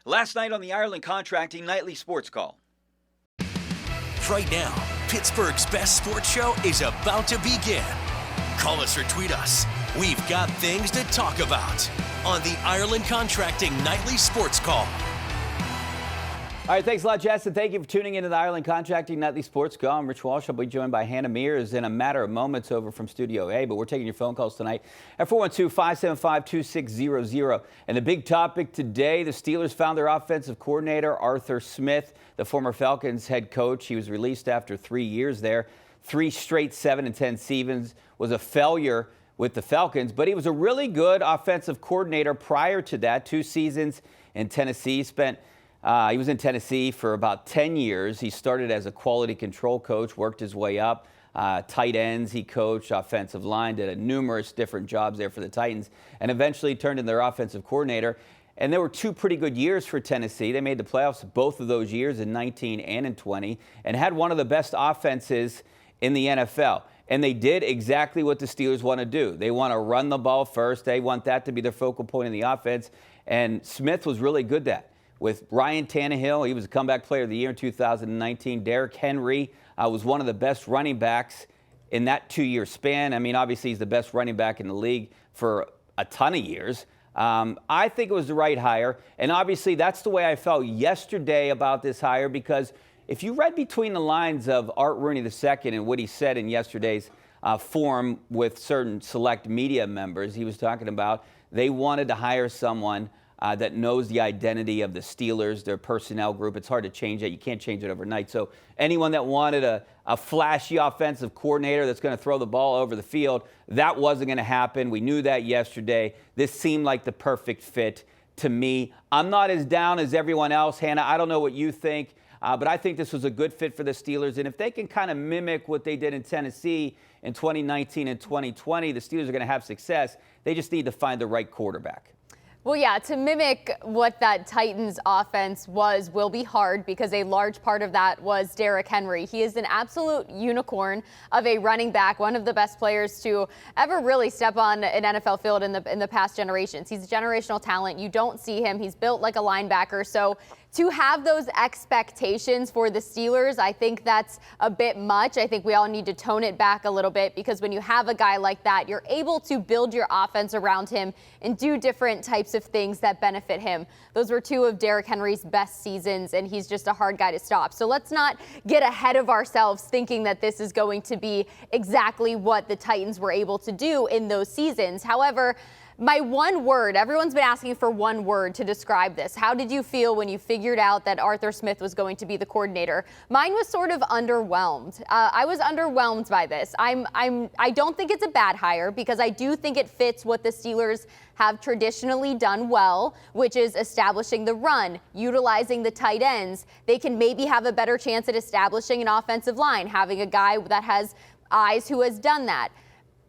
Last night on the Ireland Contracting Nightly Sports Call. Right now, Pittsburgh's best sports show is about to begin. Call us or tweet us. We've got things to talk about on the Ireland Contracting Nightly Sports Call. All right, thanks a lot, Jess, and thank you for tuning into the Ireland Contracting Nightly Sports Call. I'm Rich Walsh. I'll be joined by Hannah Mears in a matter of moments over from Studio A, but we're taking your phone calls tonight at 412-575-2600. And the big topic today, the Steelers found their offensive coordinator, Arthur Smith, the former Falcons head coach. He was released after 3 years there. 3 straight 7-10 seasons, was a failure with the Falcons, but he was a really good offensive coordinator prior to that. 2 seasons in Tennessee, he was in Tennessee for about 10 years. He started as a quality control coach, worked his way up. Tight ends he coached, offensive line, did numerous different jobs there for the Titans, and eventually turned into their offensive coordinator. And there were 2 pretty good years for Tennessee. They made the playoffs both of those years in 19 and in 20, and had one of the best offenses in the NFL. And they did exactly what the Steelers want to do. They want to run the ball first. They want that to be their focal point in the offense. And Smith was really good at that. With Ryan Tannehill, he was a comeback player of the year in 2019. Derrick Henry was one of the best running backs in that 2-year span. I mean, obviously, he's the best running back in the league for a ton of years. I think it was the right hire. And obviously, that's the way I felt yesterday about this hire, because if you read between the lines of Art Rooney II and what he said in yesterday's forum with certain select media members, he was talking about they wanted to hire someone that knows the identity of the Steelers, their personnel group. It's hard to change that. You can't change it overnight. So anyone that wanted a flashy offensive coordinator that's going to throw the ball over the field, that wasn't going to happen. We knew that yesterday. This seemed like the perfect fit to me. I'm not as down as everyone else. Hannah, I don't know what you think, but I think this was a good fit for the Steelers. And if they can kind of mimic what they did in Tennessee in 2019 and 2020, the Steelers are going to have success. They just need to find the right quarterback. Well, yeah, to mimic what that Titans offense will be hard, because a large part of that was Derrick Henry. He is an absolute unicorn of a running back, one of the best players to ever really step on an NFL field in the past generations. He's a generational talent. You don't see him. He's built like a linebacker. So to have those expectations for the Steelers, I think that's a bit much. I think we all need to tone it back a little bit, because when you have a guy like that, you're able to build your offense around him and do different types of things that benefit him. Those were 2 of Derrick Henry's best seasons, and he's just a hard guy to stop. So let's not get ahead of ourselves thinking that this is going to be exactly what the Titans were able to do in those seasons. However, my one word, everyone's been asking for one word to describe this. How did you feel when you figured out that Arthur Smith was going to be the coordinator? Mine was sort of underwhelmed. I was underwhelmed by this. I don't think it's a bad hire, because I do think it fits what the Steelers have traditionally done well, which is establishing the run, utilizing the tight ends. They can maybe have a better chance at establishing an offensive line, having a guy that has eyes who has done that.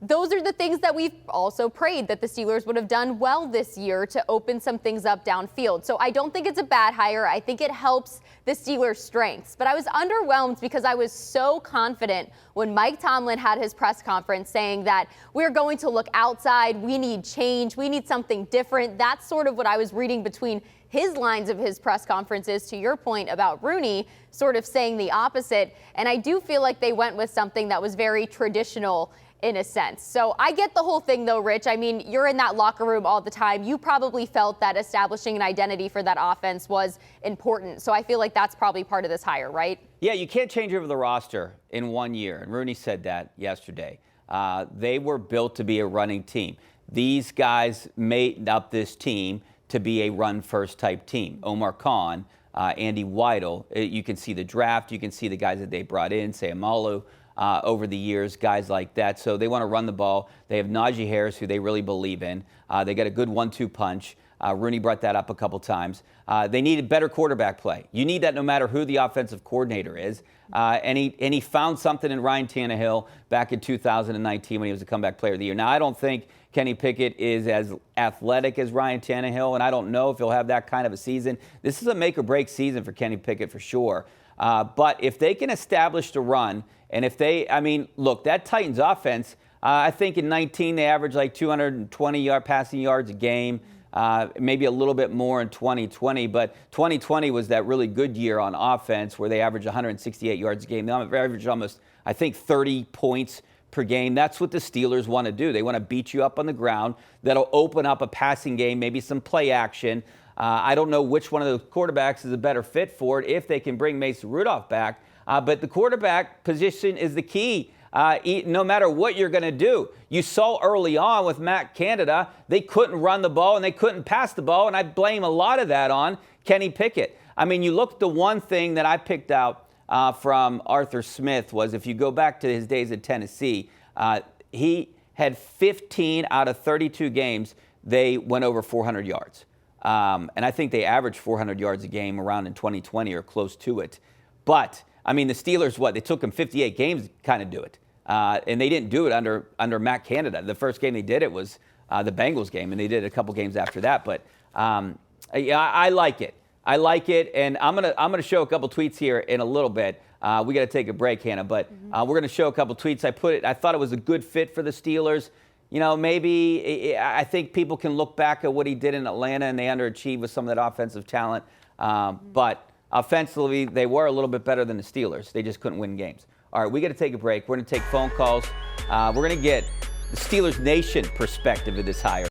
Those are the things that we've also prayed that the Steelers would have done well this year to open some things up downfield. So I don't think it's a bad hire. I think it helps the Steelers' strengths. But I was underwhelmed because I was so confident when Mike Tomlin had his press conference saying that we're going to look outside, we need change, we need something different. That's sort of what I was reading between his lines of his press conferences, to your point about Rooney, sort of saying the opposite. And I do feel like they went with something that was very traditional in a sense. So I get the whole thing, though, Rich. I mean, you're in that locker room all the time. You probably felt that establishing an identity for that offense was important. So I feel like that's probably part of this hire, right? Yeah, you can't change over the roster in 1 year. And Rooney said that yesterday. They were built to be a running team. These guys made up this team to be a run-first type team. Omar Khan, Andy Weidel. You can see the draft. You can see the guys that they brought in, Sayamalu. Over the years, guys like that. So they want to run the ball. They have Najee Harris, who they really believe in. They got a good 1-2 punch. Rooney brought that up a couple times. They needed better quarterback play. You need that no matter who the offensive coordinator is. And he found something in Ryan Tannehill back in 2019 when he was a comeback player of the year. Now, I don't think Kenny Pickett is as athletic as Ryan Tannehill, and I don't know if he'll have that kind of a season. This is a make-or-break season for Kenny Pickett for sure. But if they can establish the run, and if they, I mean, look, that Titans offense, I think in 19 they averaged like 220 passing yards a game. maybe a little bit more in 2020, but 2020 was that really good year on offense where they averaged 168 yards a game. They averaged almost, I think, 30 points per game. That's what the Steelers want to do. They want to beat you up on the ground. That'll open up a passing game, maybe some play action. I don't know which one of the quarterbacks is a better fit for it if they can bring Mason Rudolph back. But the quarterback position is the key. No matter what you're going to do. You saw early on with Matt Canada, they couldn't run the ball and they couldn't pass the ball, and I blame a lot of that on Kenny Pickett. I mean, you look, the one thing that I picked out from Arthur Smith was if you go back to his days at Tennessee, he had 15 out of 32 games they went over 400 yards. And I think they averaged 400 yards a game around in 2020 or close to it. But I mean, the Steelers, they took them 58 games to kind of do it. And they didn't do it under Matt Canada. The first game they did it was the Bengals game, and they did it a couple games after that. But yeah, I like it. I like it, and I'm gonna show a couple tweets here in a little bit. We got to take a break, Hannah, but we're gonna show a couple tweets. I thought it was a good fit for the Steelers. You know, maybe I think people can look back at what he did in Atlanta, and they underachieved with some of that offensive talent. But offensively, they were a little bit better than the Steelers. They just couldn't win games. All right, we got to take a break. We're going to take phone calls. We're going to get the Steelers Nation perspective of this hire.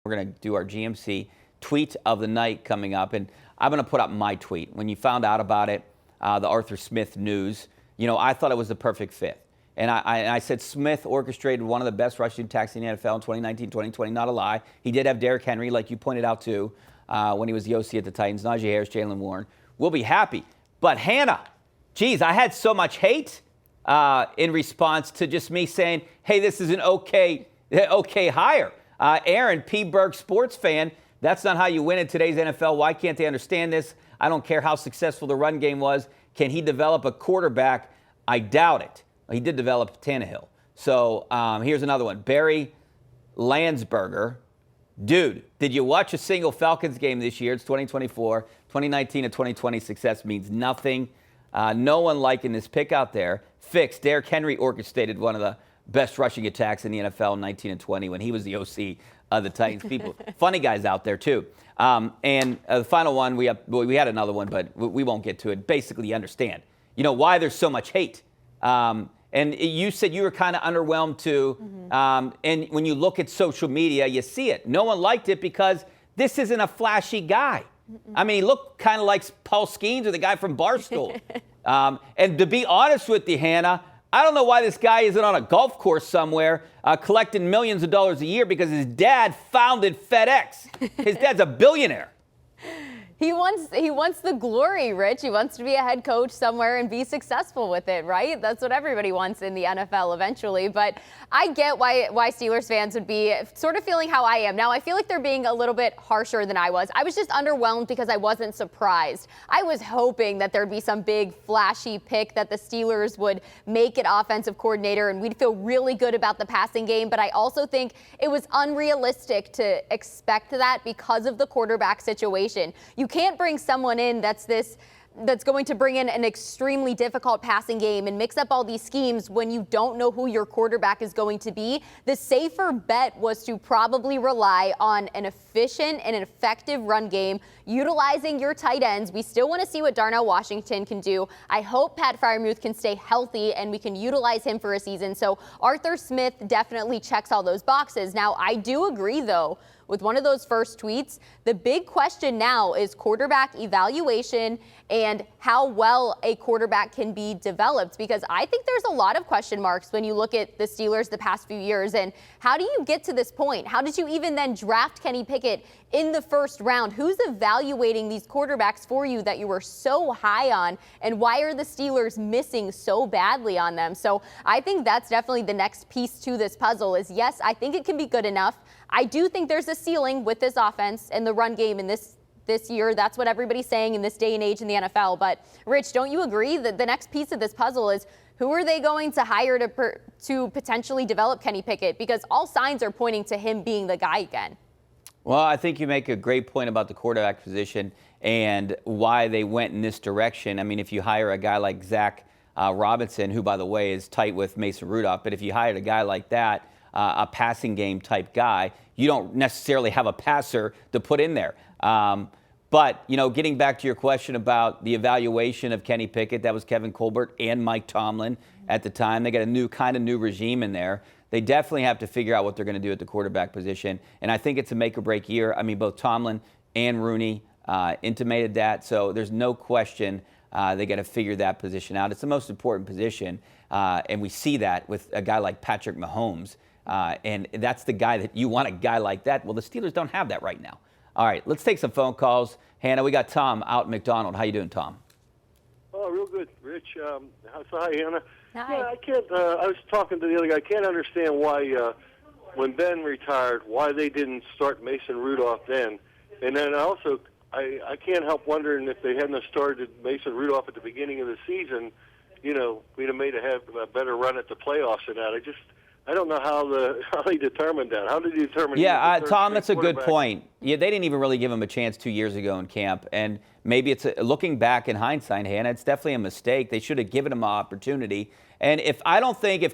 We're going to do our GMC tweet of the night coming up, and I'm going to put up my tweet. When you found out about it, the Arthur Smith news, you know, I thought it was the perfect fit. And I said Smith orchestrated one of the best rushing attacks in the NFL in 2019, 2020. Not a lie. He did have Derrick Henry, like you pointed out, too, when he was the OC at the Titans. Najee Harris, Jalen Warren. We'll be happy. But Hannah, geez, I had so much hate in response to just me saying, hey, this is an okay hire. Aaron, P. Berg sports fan, that's not how you win in today's NFL. Why can't they understand this? I don't care how successful the run game was. Can he develop a quarterback? I doubt it. He did develop Tannehill. So here's another one. Barry Landsberger. Dude, did you watch a single Falcons game this year? It's 2024. 2019 and 2020 success means nothing. No one liking this pick out there. Fix. Derrick Henry orchestrated one of the best rushing attacks in the NFL in 19 and 20 when he was the OC of the Titans. People, funny guys out there, too. And the final one, we had another one, but we won't get to it. Basically, you understand, you know, why there's so much hate. And you said you were kind of underwhelmed too. And when you look at social media, you see it. No one liked it because this isn't a flashy guy. I mean, he looked kind of like Paul Skeens or the guy from Barstool. And to be honest with you, Hannah, I don't know why this guy isn't on a golf course somewhere collecting millions of dollars a year because his dad founded FedEx. His dad's a billionaire. He wants the glory, Rich. He wants to be a head coach somewhere and be successful with it, right? That's what everybody wants in the NFL eventually. But I get why Steelers fans would be sort of feeling how I am. Now, I feel like they're being a little bit harsher than I was. I was just underwhelmed because I wasn't surprised. I was hoping that there'd be some big flashy pick that the Steelers would make it offensive coordinator and we'd feel really good about the passing game. But I also think it was unrealistic to expect that because of the quarterback situation. You can't bring someone in that's going to bring in an extremely difficult passing game and mix up all these schemes when you don't know who your quarterback is going to be. The safer bet was to probably rely on an efficient and an effective run game, utilizing your tight ends. We still want to see what Darnell Washington can do. I hope Pat Freiermuth can stay healthy and we can utilize him for a season. So Arthur Smith definitely checks all those boxes. Now, I do agree, though, with one of those first tweets, the big question now is quarterback evaluation and how well a quarterback can be developed, because I think there's a lot of question marks when you look at the Steelers the past few years. And how do you get to this point? How did you even then draft Kenny Pickett in the first round? Who's evaluating these quarterbacks for you that you were so high on? And why are the Steelers missing so badly on them? So I think that's definitely the next piece to this puzzle is, yes, I think it can be good enough. I do think there's a ceiling with this offense and the run game in this year. That's what everybody's saying in this day and age in the NFL. But, Rich, don't you agree that the next piece of this puzzle is who are they going to hire to potentially develop Kenny Pickett? Because all signs are pointing to him being the guy again. Well, I think you make a great point about the quarterback position and why they went in this direction. I mean, if you hire a guy like Zach Robinson, who, by the way, is tight with Mason Rudolph. But if you hired a guy like that, a passing game type guy, you don't necessarily have a passer to put in there. But, getting back to your question about the evaluation of Kenny Pickett, that was Kevin Colbert and Mike Tomlin at the time. They got a new regime in there. They definitely have to figure out what they're going to do at the quarterback position. And I think it's a make or break year. I mean, both Tomlin and Rooney intimated that. So there's no question they got to figure that position out. It's the most important position. And we see that with a guy like Patrick Mahomes. And that's the guy that you want, a guy like that. Well, the Steelers don't have that right now. All right, let's take some phone calls. Hannah, we got Tom out in McDonald. How you doing, Tom? Oh, real good, Rich. So hi, Hannah. Hi. Yeah, I can't. I was talking to the other guy. I can't understand why, when Ben retired, why they didn't start Mason Rudolph then. And then also, I can't help wondering if they hadn't started Mason Rudolph at the beginning of the season, we'd have made a better run at the playoffs and that. I don't know how they determined that. How did you determine? Yeah, Tom, that's a good point. Yeah, they didn't even really give him a chance 2 years ago in camp, and maybe it's looking back in hindsight, Hannah, it's definitely a mistake. They should have given him an opportunity. And if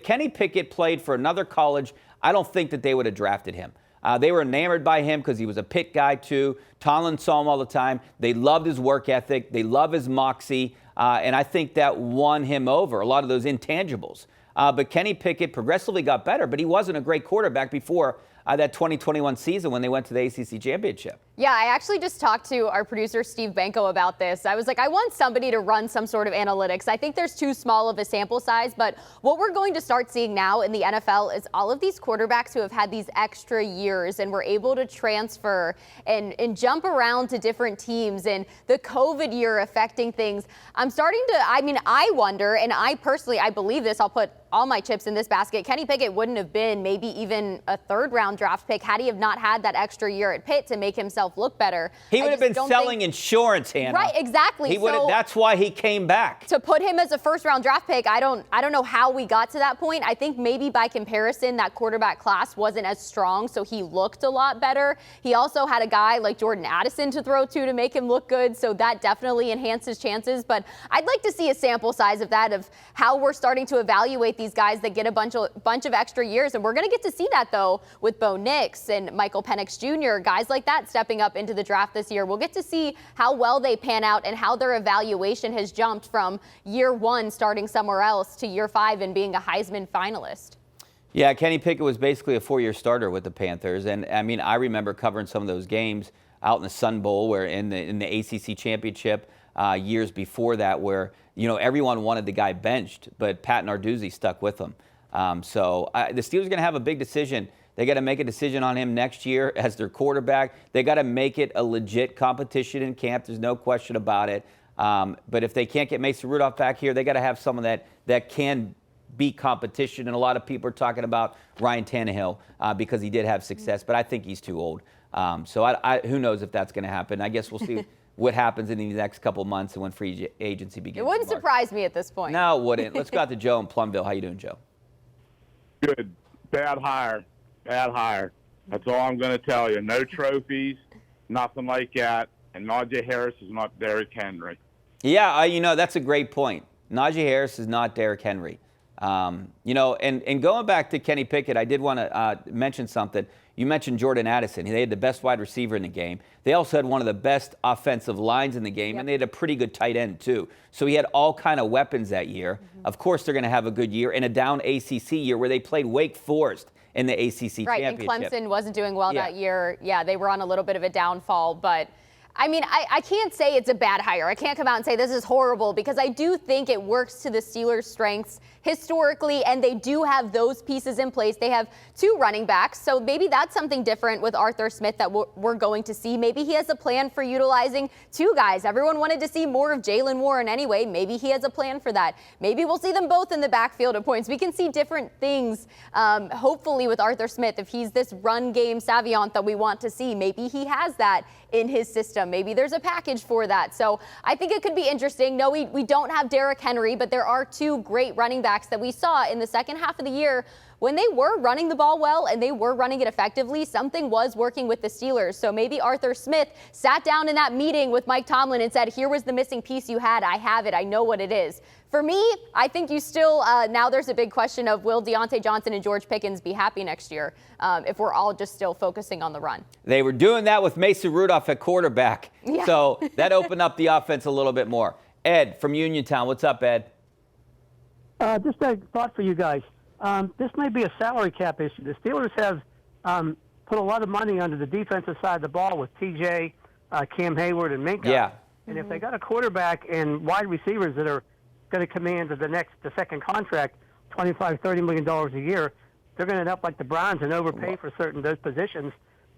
Kenny Pickett played for another college, I don't think that they would have drafted him. They were enamored by him because he was a Pitt guy too. Tomlin saw him all the time. They loved his work ethic. They love his moxie, and I think that won him over. A lot of those intangibles. But Kenny Pickett progressively got better, but he wasn't a great quarterback before that 2021 season when they went to the ACC championship. Yeah, I actually just talked to our producer, Steve Benko, about this. I was like, I want somebody to run some sort of analytics. I think there's too small of a sample size, but what we're going to start seeing now in the NFL is all of these quarterbacks who have had these extra years and were able to transfer and jump around to different teams, and the COVID year affecting things. I wonder, and I believe this, I'll put all my chips in this basket. Kenny Pickett wouldn't have been maybe even a third-round draft pick had he have not had that extra year at Pitt to make himself look better. He would have been selling insurance, Hannah. Right, exactly. That's why he came back. To put him as a first-round draft pick, I don't know how we got to that point. I think maybe by comparison, that quarterback class wasn't as strong, so he looked a lot better. He also had a guy like Jordan Addison to throw to make him look good, so that definitely enhanced his chances. But I'd like to see a sample size of that, of how we're starting to evaluate these guys that get a bunch of extra years. And we're going to get to see that, though, with Bo Nix and Michael Penix Jr., guys like that stepping up into the draft this year. We'll get to see how well they pan out and how their evaluation has jumped from year one starting somewhere else to year 5 and being a Heisman finalist. Yeah, Kenny Pickett was basically a 4-year starter with the Panthers. And, I remember covering some of those games out in the Sun Bowl, where in the ACC championship years before that, where everyone wanted the guy benched, but Pat Narduzzi stuck with him. So the Steelers are going to have a big decision. They got to make a decision on him next year as their quarterback. They got to make it a legit competition in camp. There's no question about it. But if they can't get Mason Rudolph back here, they got to have someone that can beat competition. And a lot of people are talking about Ryan Tannehill because he did have success, but I think he's too old. So who knows if that's going to happen. I guess we'll see what happens in these next couple of months and when free agency begins. It wouldn't surprise me at this point. No, it wouldn't. Let's go out to Joe in Plumville. How you doing, Joe? Good. Bad hire. Bad hire. That's all I'm going to tell you. No trophies, nothing like that. And Najee Harris is not Derrick Henry. Yeah, that's a great point. Najee Harris is not Derrick Henry. And going back to Kenny Pickett, I did want to mention something. You mentioned Jordan Addison. They had the best wide receiver in the game. They also had one of the best offensive lines in the game, and they had a pretty good tight end too. So he had all kind of weapons that year. Mm-hmm. Of course, they're going to have a good year in a down ACC year where they played Wake Forest in the ACC right, championship. And Clemson wasn't doing well that year. Yeah, they were on a little bit of a downfall, but I can't say it's a bad hire. I can't come out and say this is horrible, because I do think it works to the Steelers' strengths historically, and they do have those pieces in place. They have 2 running backs, so maybe that's something different with Arthur Smith that we're going to see. Maybe he has a plan for utilizing 2 guys. Everyone wanted to see more of Jaylen Warren anyway. Maybe he has a plan for that. Maybe we'll see them both in the backfield at points. We can see different things, hopefully, with Arthur Smith. If he's this run game savant that we want to see, maybe he has that in his system. Maybe there's a package for that. So I think it could be interesting. No, we don't have Derrick Henry, but there are 2 great running backs that we saw in the second half of the year when they were running the ball well and they were running it effectively, something was working with the Steelers. So maybe Arthur Smith sat down in that meeting with Mike Tomlin and said, here was the missing piece you had. I have it. I know what it is. For me, I think you still, now there's a big question of will Deontay Johnson and George Pickens be happy next year if we're all just still focusing on the run. They were doing that with Mason Rudolph at quarterback. Yeah. So that opened up the offense a little bit more. Ed from Uniontown. What's up, Ed? Just a thought for you guys. This may be a salary cap issue. The Steelers have put a lot of money under the defensive side of the ball with TJ, Cam Hayward, and Minka. Yeah. And if they got a quarterback and wide receivers that are going to command the second contract, $25-30 million a year, they're going to end up like the Browns and overpay for certain those positions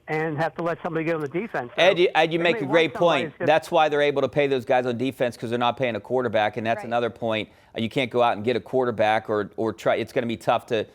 and have to let somebody get on the defense. So Ed, you make a great point. That's why they're able to pay those guys on defense, because they're not paying a quarterback, and that's another point. You can't go out and get a quarterback or try. It's going to be tough to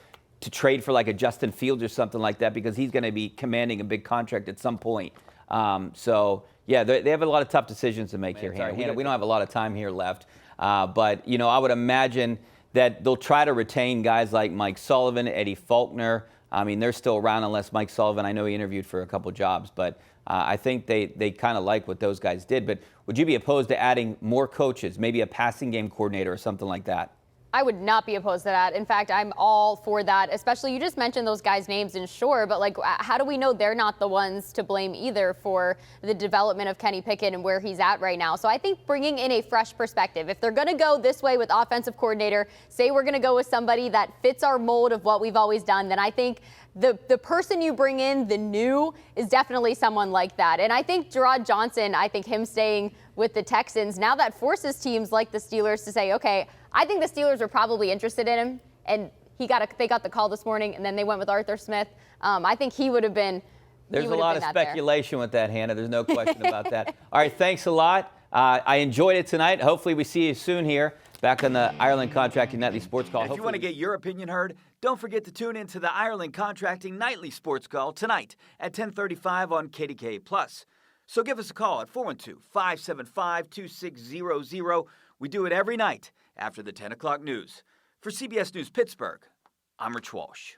trade for like a Justin Fields or something like that, because he's going to be commanding a big contract at some point. So, yeah, they have a lot of tough decisions to make here, Hannah. We don't have a lot of time here left. But, you know, I would imagine that they'll try to retain guys like Mike Sullivan, Eddie Faulkner. I mean, they're still around unless Mike Sullivan, I know he interviewed for a couple jobs, but I think they kind of like what those guys did. But would you be opposed to adding more coaches, maybe a passing game coordinator or something like that? I would not be opposed to that. In fact, I'm all for that, especially you just mentioned those guys' names, and sure, but like, how do we know they're not the ones to blame either for the development of Kenny Pickett and where he's at right now? So I think bringing in a fresh perspective, if they're going to go this way with offensive coordinator, say we're going to go with somebody that fits our mold of what we've always done, then I think the person you bring in, the new, is definitely someone like that. And I think Gerard Johnson, I think him staying with the Texans, now that forces teams like the Steelers to say, okay, I think the Steelers were probably interested in him, and they got the call this morning, and then they went with Arthur Smith. I think he would have been. There's a lot of speculation with that, Hannah. There's no question about that. All right, thanks a lot. I enjoyed it tonight. Hopefully we see you soon here back on the Ireland Contracting Nightly Sports Call. If you want to get your opinion heard, don't forget to tune in to the Ireland Contracting Nightly Sports Call tonight at 10:35 on KDKA+. So give us a call at 412-575-2600. We do it every night after the 10 o'clock news. For CBS News Pittsburgh, I'm Rich Walsh.